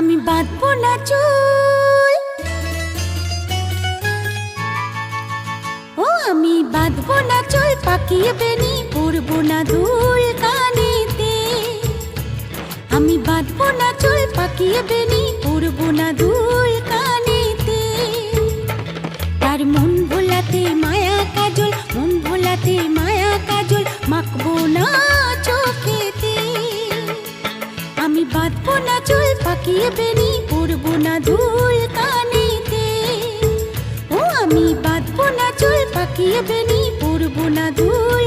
আমি বাঁধবো না চুল, ও আমি বাঁধবো না চুল, পাকিয়ে বেনি পরবো না দুল কানেতে। আমি বাঁধবো না চুল, পাকিয়ে বেনি পরবো না দুল কানেতে। তার মন ভোলাতে মায়া কাজল, মন ভোলাতে মায়া কাজল মাখবো না চোখেতে। আমি বাঁধবো না চুল, পাকিয়ে বেনি পরবো না দুল কানেতে। ও আমি বাঁধবো না চুল, পাকিয়ে বেনি পরবো না দুল